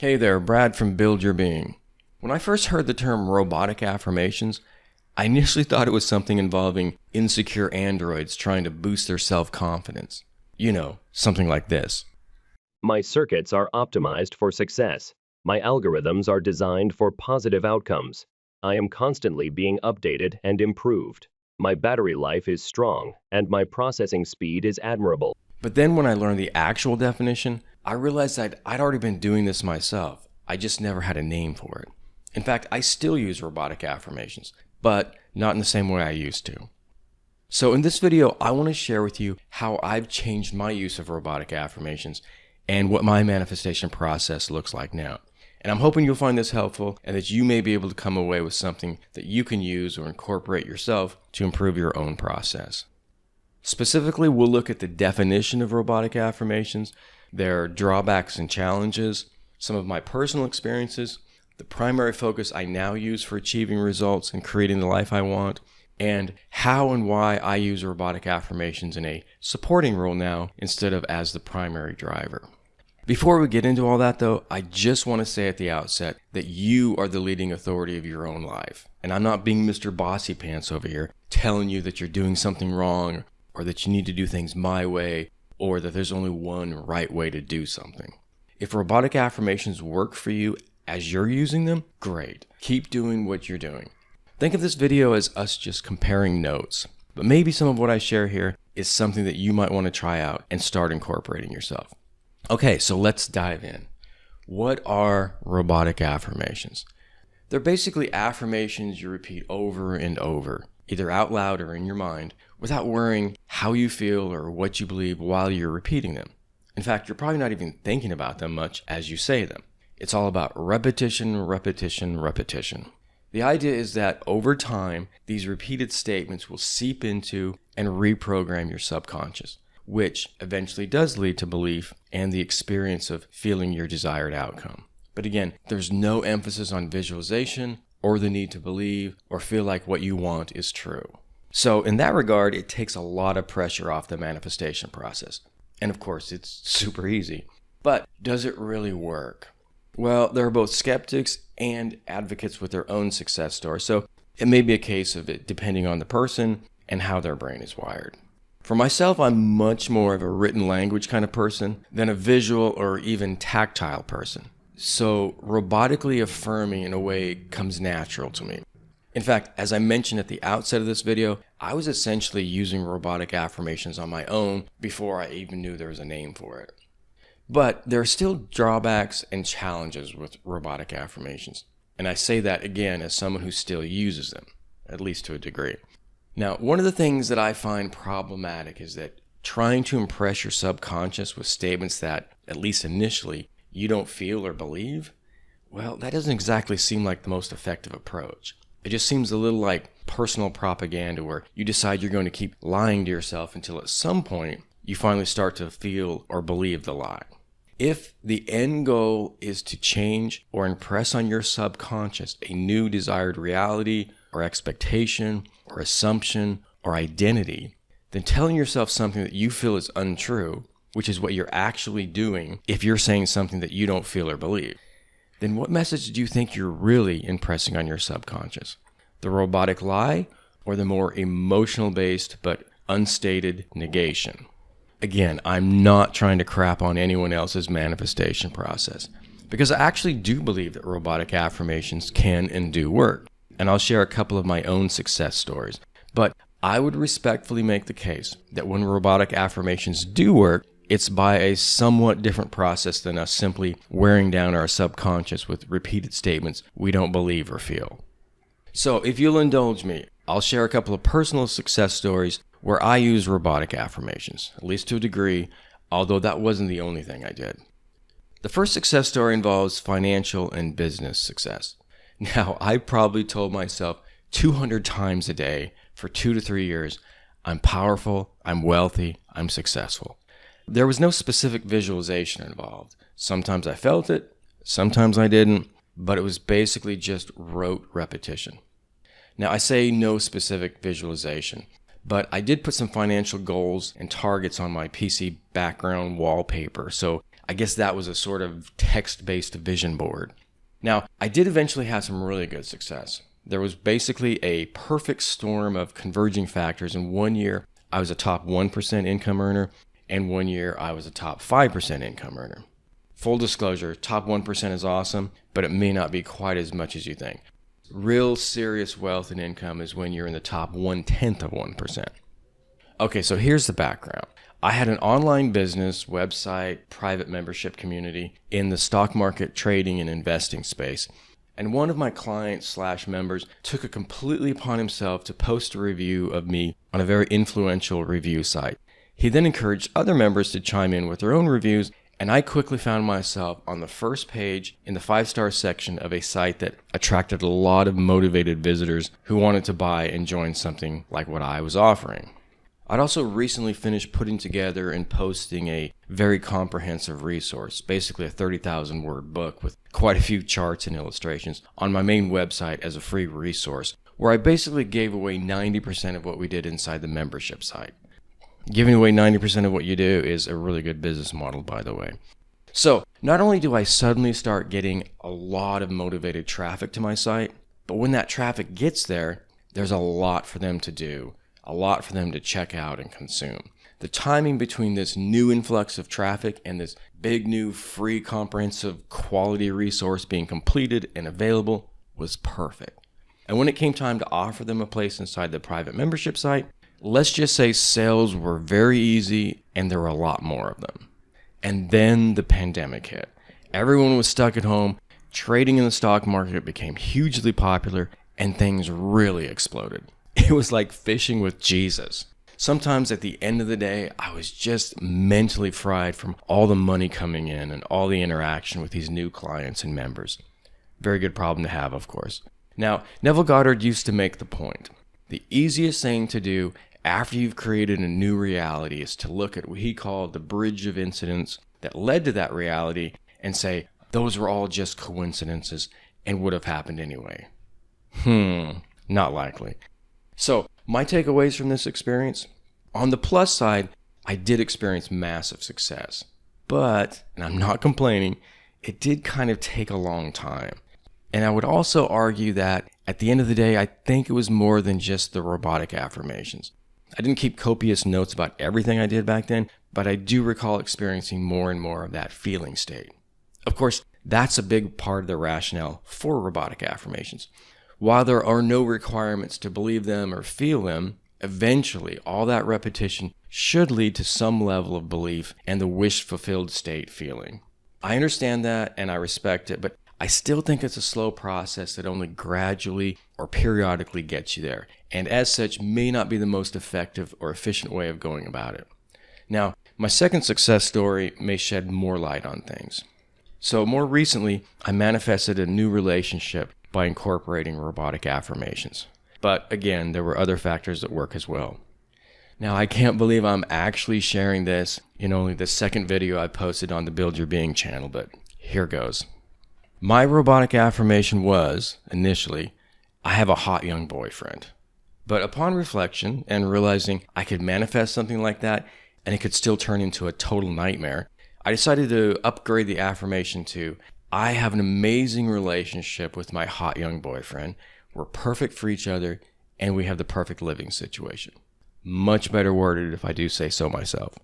Hey there, Brad from Build Your Being. When I first heard the term robotic affirmations, I initially thought it was something involving insecure androids trying to boost their self-confidence. You know, something like this. My circuits are optimized for success. My algorithms are designed for positive outcomes. I am constantly being updated and improved. My battery life is strong, and my processing speed is admirable. But then when I learned the actual definition, I realized I'd already been doing this myself. I just never had a name for it. In fact, I still use robotic affirmations, but not in the same way I used to. So in this video, I want to share with you how I've changed my use of robotic affirmations and what my manifestation process looks like now. And I'm hoping you'll find this helpful and that you may be able to come away with something that you can use or incorporate yourself to improve your own process. Specifically, we'll look at the definition of robotic affirmations, their drawbacks and challenges, some of my personal experiences, the primary focus I now use for achieving results and creating the life I want, and how and why I use robotic affirmations in a supporting role now instead of as the primary driver. Before we get into all that though, I just want to say at the outset that you are the leading authority of your own life. And I'm not being Mr. Bossy Pants over here telling you that you're doing something wrong or that you need to do things my way or that there's only one right way to do something. If robotic affirmations work for you as you're using them, great. Keep doing what you're doing. Think of this video as us just comparing notes, but maybe some of what I share here is something that you might want to try out and start incorporating yourself. Okay, so let's dive in. What are robotic affirmations? They're basically affirmations you repeat over and over, either out loud or in your mind, without worrying how you feel or what you believe while you're repeating them. In fact, you're probably not even thinking about them much as you say them. It's all about repetition, repetition, repetition. The idea is that over time, these repeated statements will seep into and reprogram your subconscious, which eventually does lead to belief and the experience of feeling your desired outcome. But again, there's no emphasis on visualization or the need to believe or feel like what you want is true. So in that regard, it takes a lot of pressure off the manifestation process. And of course, it's super easy. But does it really work? Well, there are both skeptics and advocates with their own success stories, so it may be a case of it depending on the person and how their brain is wired. For myself, I'm much more of a written language kind of person than a visual or even tactile person. So robotically affirming in a way comes natural to me. In fact, as I mentioned at the outset of this video, I was essentially using robotic affirmations on my own before I even knew there was a name for it. But there are still drawbacks and challenges with robotic affirmations. And I say that again as someone who still uses them, at least to a degree. Now, one of the things that I find problematic is that trying to impress your subconscious with statements that, at least initially, you don't feel or believe, well, that doesn't exactly seem like the most effective approach. It just seems a little like personal propaganda where you decide you're going to keep lying to yourself until at some point you finally start to feel or believe the lie. If the end goal is to change or impress on your subconscious a new desired reality or expectation or assumption or identity, then telling yourself something that you feel is untrue, which is what you're actually doing if you're saying something that you don't feel or believe, then what message do you think you're really impressing on your subconscious? The robotic lie or the more emotional-based but unstated negation? Again, I'm not trying to crap on anyone else's manifestation process because I actually do believe that robotic affirmations can and do work. And I'll share a couple of my own success stories. But I would respectfully make the case that when robotic affirmations do work, it's by a somewhat different process than us simply wearing down our subconscious with repeated statements we don't believe or feel. So if you'll indulge me, I'll share a couple of personal success stories where I use robotic affirmations, at least to a degree, although that wasn't the only thing I did. The first success story involves financial and business success. Now, I probably told myself 200 times a day for 2 to 3 years, I'm powerful, I'm wealthy, I'm successful. There was no specific visualization involved. Sometimes I felt it, sometimes I didn't, but it was basically just rote repetition. Now, I say no specific visualization, but I did put some financial goals and targets on my PC background wallpaper, so I guess that was a sort of text-based vision board. Now, I did eventually have some really good success. There was basically a perfect storm of converging factors. In 1 year, I was a top 1% income earner, and 1 year, I was a top 5% income earner. Full disclosure, top 1% is awesome, but it may not be quite as much as you think. Real serious wealth and income is when you're in the top 1/10 of 1%. Okay, so here's the background. I had an online business, website, private membership community in the stock market trading and investing space. And one of my clients/members took it completely upon himself to post a review of me on a very influential review site. He then encouraged other members to chime in with their own reviews, and I quickly found myself on the first page in the 5-star section of a site that attracted a lot of motivated visitors who wanted to buy and join something like what I was offering. I'd also recently finished putting together and posting a very comprehensive resource, basically a 30,000 word book with quite a few charts and illustrations on my main website as a free resource, where I basically gave away 90% of what we did inside the membership site. Giving away 90% of what you do is a really good business model, by the way. So not only do I suddenly start getting a lot of motivated traffic to my site, but when that traffic gets there, there's a lot for them to do. A lot for them to check out and consume. The timing between this new influx of traffic and this big new free comprehensive quality resource being completed and available was perfect. And when it came time to offer them a place inside the private membership site, let's just say sales were very easy and there were a lot more of them. And then the pandemic hit. Everyone was stuck at home, trading in the stock market became hugely popular, and things really exploded. It was like fishing with Jesus. Sometimes at the end of the day, I was just mentally fried from all the money coming in and all the interaction with these new clients and members. Very good problem to have, of course. Now, Neville Goddard used to make the point. The easiest thing to do after you've created a new reality is to look at what he called the bridge of incidents that led to that reality and say, those were all just coincidences and would have happened anyway. Not likely. So, my takeaways from this experience, on the plus side, I did experience massive success. But, and I'm not complaining, it did kind of take a long time. And I would also argue that at the end of the day, I think it was more than just the robotic affirmations. I didn't keep copious notes about everything I did back then, but I do recall experiencing more and more of that feeling state. Of course, that's a big part of the rationale for robotic affirmations. While there are no requirements to believe them or feel them, eventually all that repetition should lead to some level of belief and the wish-fulfilled state feeling. I understand that and I respect it, but I still think it's a slow process that only gradually or periodically gets you there, and as such may not be the most effective or efficient way of going about it. Now, my second success story may shed more light on things. So more recently, I manifested a new relationship by incorporating robotic affirmations. But again, there were other factors at work as well. Now, I can't believe I'm actually sharing this in only the second video I posted on the Build Your Being channel, but here goes. My robotic affirmation was, initially, I have a hot young boyfriend. But upon reflection and realizing I could manifest something like that and it could still turn into a total nightmare, I decided to upgrade the affirmation to, I have an amazing relationship with my hot young boyfriend. We're perfect for each other, and we have the perfect living situation. Much better worded if I do say so myself.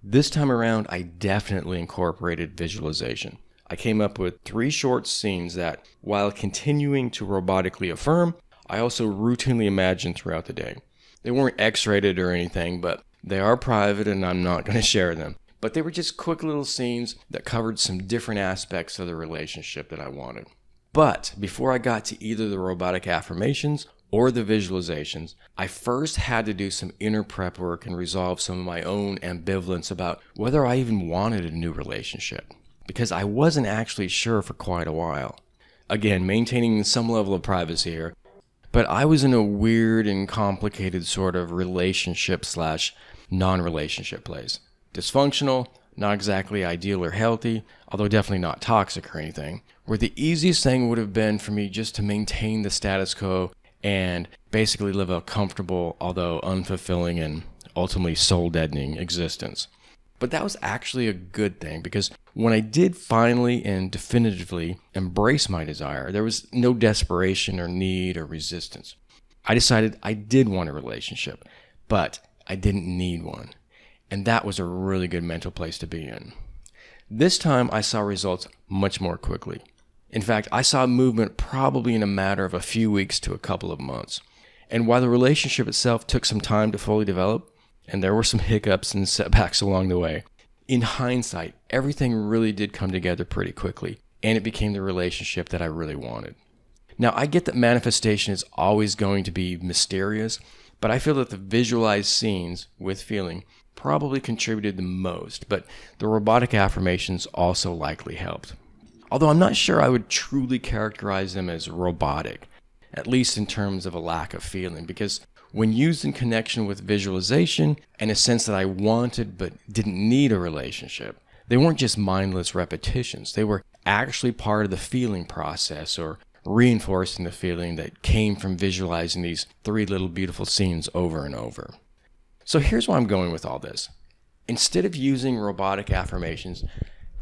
This time around, I definitely incorporated visualization. I came up with 3 short scenes that, while continuing to robotically affirm, I also routinely imagined throughout the day. They weren't X-rated or anything, but they are private and I'm not going to share them. But they were just quick little scenes that covered some different aspects of the relationship that I wanted. But before I got to either the robotic affirmations or the visualizations, I first had to do some inner prep work and resolve some of my own ambivalence about whether I even wanted a new relationship, because I wasn't actually sure for quite a while. Again, maintaining some level of privacy here, but I was in a weird and complicated sort of relationship/non-relationship place. Dysfunctional, not exactly ideal or healthy, although definitely not toxic or anything, where the easiest thing would have been for me just to maintain the status quo and basically live a comfortable, although unfulfilling and ultimately soul-deadening existence. But that was actually a good thing, because when I did finally and definitively embrace my desire, there was no desperation or need or resistance. I decided I did want a relationship, but I didn't need one. And that was a really good mental place to be in. This time I saw results much more quickly. In fact, I saw movement probably in a matter of a few weeks to a couple of months. And while the relationship itself took some time to fully develop, and there were some hiccups and setbacks along the way, in hindsight, everything really did come together pretty quickly, and it became the relationship that I really wanted. Now, I get that manifestation is always going to be mysterious, but I feel that the visualized scenes with feeling probably contributed the most, but the robotic affirmations also likely helped. Although I'm not sure I would truly characterize them as robotic, at least in terms of a lack of feeling, because when used in connection with visualization and a sense that I wanted but didn't need a relationship, they weren't just mindless repetitions. They were actually part of the feeling process, or reinforcing the feeling that came from visualizing these three little beautiful scenes over and over. So here's where I'm going with all this. Instead of using robotic affirmations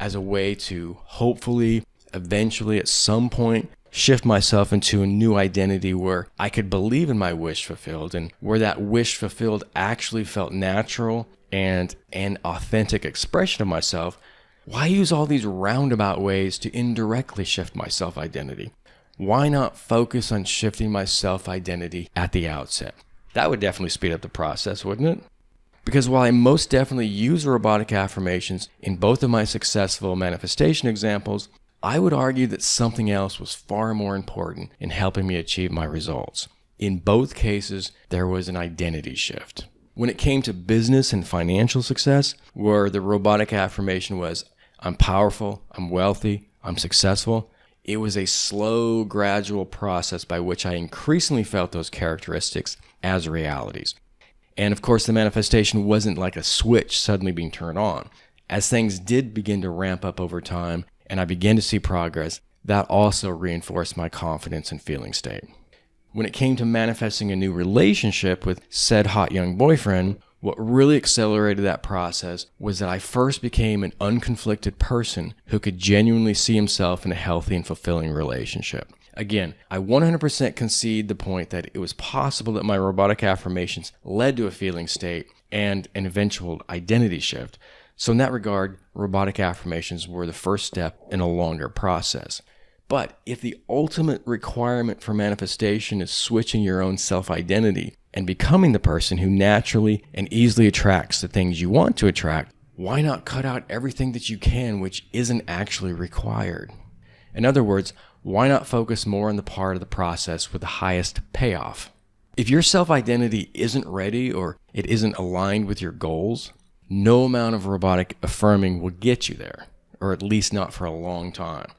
as a way to hopefully, eventually, at some point, shift myself into a new identity where I could believe in my wish fulfilled, and where that wish fulfilled actually felt natural and an authentic expression of myself, why use all these roundabout ways to indirectly shift my self-identity? Why not focus on shifting my self-identity at the outset? That would definitely speed up the process, wouldn't it? Because while I most definitely use robotic affirmations in both of my successful manifestation examples, I would argue that something else was far more important in helping me achieve my results. In both cases, there was an identity shift. When it came to business and financial success, where the robotic affirmation was, I'm powerful, I'm wealthy, I'm successful, it was a slow, gradual process by which I increasingly felt those characteristics as realities. And of course, the manifestation wasn't like a switch suddenly being turned on. As things did begin to ramp up over time, and I began to see progress, that also reinforced my confidence and feeling state. When it came to manifesting a new relationship with said hot young boyfriend, what really accelerated that process was that I first became an unconflicted person who could genuinely see himself in a healthy and fulfilling relationship. Again, I 100% concede the point that it was possible that my robotic affirmations led to a feeling state and an eventual identity shift. So in that regard, robotic affirmations were the first step in a longer process. But if the ultimate requirement for manifestation is switching your own self-identity and becoming the person who naturally and easily attracts the things you want to attract, why not cut out everything that you can which isn't actually required? In other words, why not focus more on the part of the process with the highest payoff? If your self-identity isn't ready or it isn't aligned with your goals, no amount of robotic affirming will get you there, or at least not for a long time.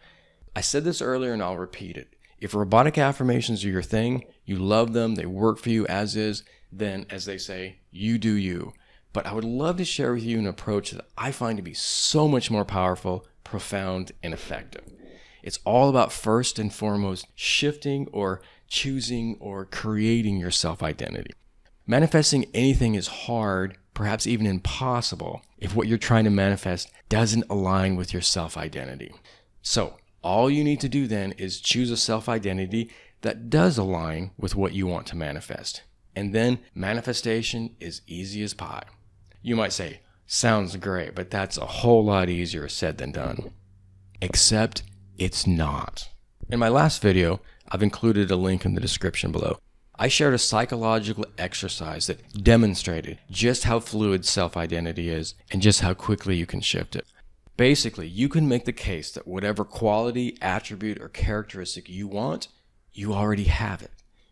I said this earlier and I'll repeat it. If robotic affirmations are your thing, you love them, they work for you as is, then, as they say, you do you. But I would love to share with you an approach that I find to be so much more powerful, profound, and effective. It's all about first and foremost shifting or choosing or creating your self-identity. Manifesting anything is hard, perhaps even impossible, if what you're trying to manifest doesn't align with your self-identity. So, all you need to do then is choose a self-identity that does align with what you want to manifest. And then manifestation is easy as pie. You might say, sounds great, but that's a whole lot easier said than done. Except it's not. In my last video, I've included a link in the description below. I shared a psychological exercise that demonstrated just how fluid self-identity is and just how quickly you can shift it. Basically, you can make the case that whatever quality, attribute, or characteristic you want, you already have it.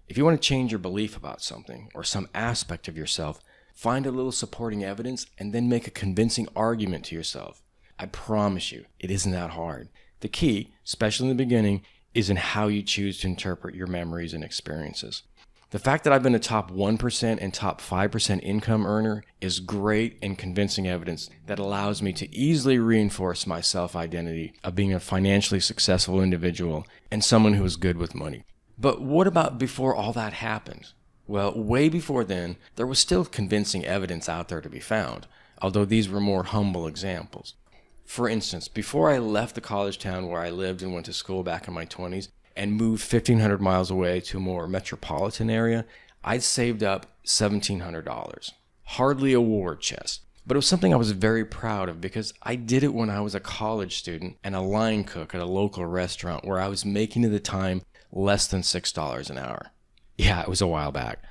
If you want to change your belief about something or some aspect of yourself, find a little supporting evidence and then make a convincing argument to yourself. I promise you, it isn't that hard. The key, especially in the beginning, is in how you choose to interpret your memories and experiences. The fact that I've been a top 1% and top 5% income earner is great and convincing evidence that allows me to easily reinforce my self-identity of being a financially successful individual and someone who is good with money. But what about before all that happened? Well, way before then, there was still convincing evidence out there to be found. although these were more humble examples. For instance, before I left the college town where I lived and went to school back in my 20s and moved 1,500 miles away to a more metropolitan area, I'd saved up $1,700. Hardly a war chest, but it was something I was very proud of because I did it when I was a college student and a line cook at a local restaurant where I was making at the time less than $6 an hour. Yeah, it was a while back.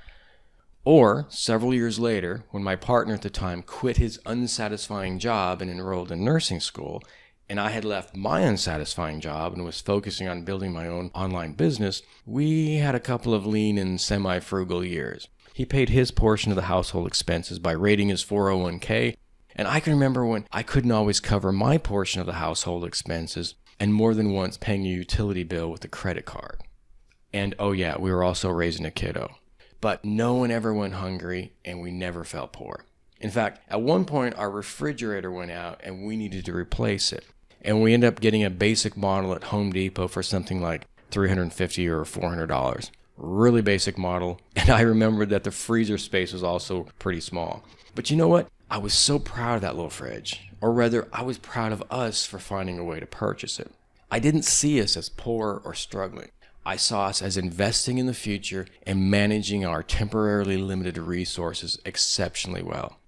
Or several years later, when my partner at the time quit his unsatisfying job and enrolled in nursing school, and I had left my unsatisfying job and was focusing on building my own online business, we had a couple of lean and semi-frugal years. He paid his portion of the household expenses by raiding his 401k, and I can remember when I couldn't always cover my portion of the household expenses and more than once paying a utility bill with a credit card. And oh yeah, we were also raising a kiddo. But no one ever went hungry, and we never felt poor. In fact, at one point, our refrigerator went out, and we needed to replace it. And we ended up getting a basic model at Home Depot for something like $350 or $400. Really basic model, and I remembered that the freezer space was also pretty small. But you know what? I was so proud of that little fridge. Or rather, I was proud of us for finding a way to purchase it. I didn't see us as poor or struggling. I saw us as investing in the future and managing our temporarily limited resources exceptionally well.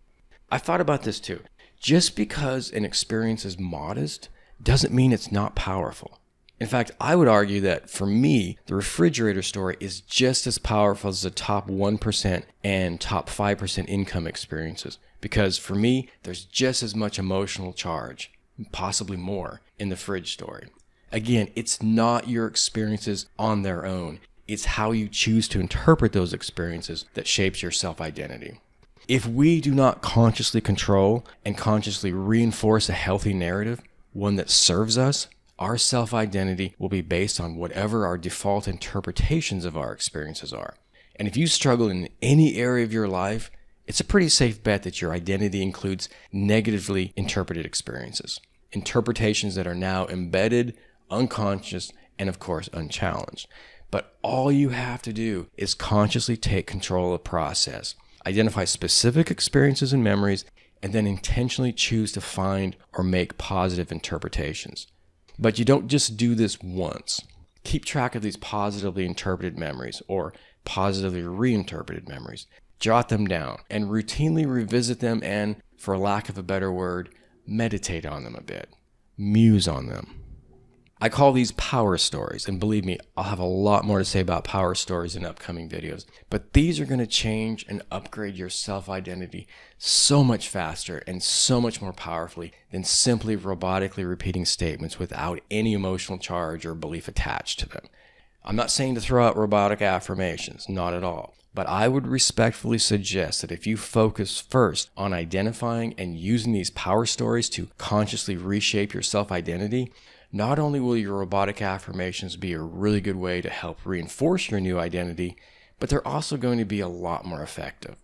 I thought about this too. Just because an experience is modest doesn't mean it's not powerful. In fact, I would argue that for me, the refrigerator story is just as powerful as the top 1% and top 5% income experiences. Because for me, there's just as much emotional charge, possibly more, in the fridge story. Again, it's not your experiences on their own. It's how you choose to interpret those experiences that shapes your self-identity. If we do not consciously control and consciously reinforce a healthy narrative, one that serves us, our self-identity will be based on whatever our default interpretations of our experiences are. And if you struggle in any area of your life, it's a pretty safe bet that your identity includes negatively interpreted experiences. Interpretations that are now embedded, unconscious, and of course unchallenged. But all you have to do is consciously take control of the process, identify specific experiences and memories, and then intentionally choose to find or make positive interpretations. But you don't just do this once. Keep track of these positively interpreted memories or positively reinterpreted memories. Jot them down and routinely revisit them and, for lack of a better word, meditate on them a bit. Muse on them. I call these power stories, and believe me, I'll have a lot more to say about power stories in upcoming videos, but these are going to change and upgrade your self-identity so much faster and so much more powerfully than simply robotically repeating statements without any emotional charge or belief attached to them. I'm not saying to throw out robotic affirmations, not at all, but I would respectfully suggest that if you focus first on identifying and using these power stories to consciously reshape your self-identity, not only will your robotic affirmations be a really good way to help reinforce your new identity, but they're also going to be a lot more effective.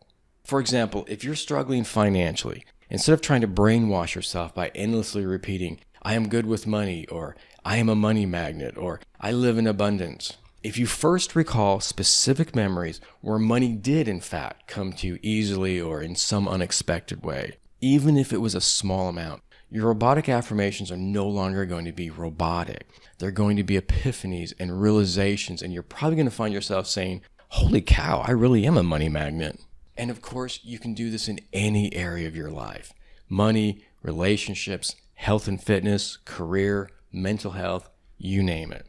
For example, if you're struggling financially, instead of trying to brainwash yourself by endlessly repeating, "I am good with money," or "I am a money magnet," or "I live in abundance," if you first recall specific memories where money did in fact come to you easily or in some unexpected way, even if it was a small amount, your robotic affirmations are no longer going to be robotic. They're going to be epiphanies and realizations, and you're probably going to find yourself saying, "Holy cow, I really am a money magnet." And of course, you can do this in any area of your life. Money, relationships, health and fitness, career, mental health, you name it.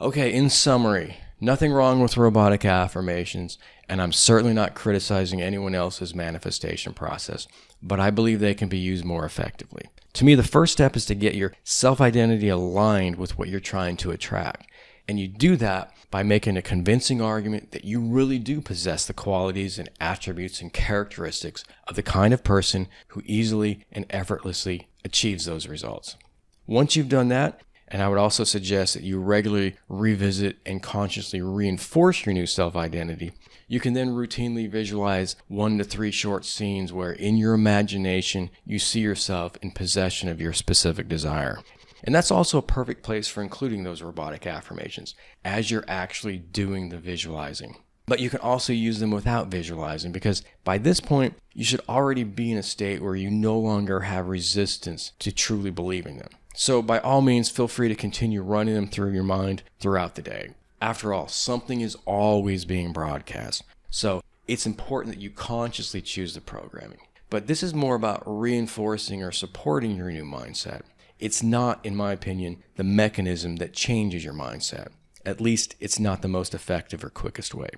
Okay, in summary, nothing wrong with robotic affirmations, and I'm certainly not criticizing anyone else's manifestation process, but I believe they can be used more effectively. To me, the first step is to get your self-identity aligned with what you're trying to attract. And you do that by making a convincing argument that you really do possess the qualities and attributes and characteristics of the kind of person who easily and effortlessly achieves those results. Once you've done that, and I would also suggest that you regularly revisit and consciously reinforce your new self-identity, you can then routinely visualize 1 to 3 short scenes where in your imagination you see yourself in possession of your specific desire. And that's also a perfect place for including those robotic affirmations as you're actually doing the visualizing. But you can also use them without visualizing, because by this point, you should already be in a state where you no longer have resistance to truly believing them. So by all means, feel free to continue running them through your mind throughout the day. After all, something is always being broadcast. So it's important that you consciously choose the programming. But this is more about reinforcing or supporting your new mindset. It's not, in my opinion, the mechanism that changes your mindset. At least it's not the most effective or quickest way.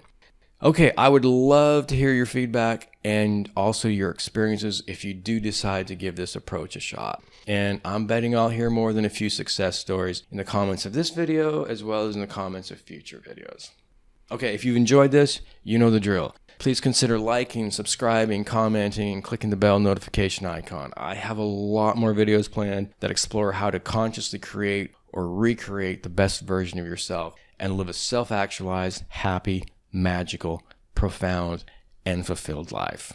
Okay, I would love to hear your feedback and also your experiences if you do decide to give this approach a shot. And I'm betting I'll hear more than a few success stories in the comments of this video as well as in the comments of future videos. Okay, if you've enjoyed this, you know the drill. Please consider liking, subscribing, commenting, and clicking the bell notification icon. I have a lot more videos planned that explore how to consciously create or recreate the best version of yourself and live a self-actualized, happy, magical, profound, and fulfilled life.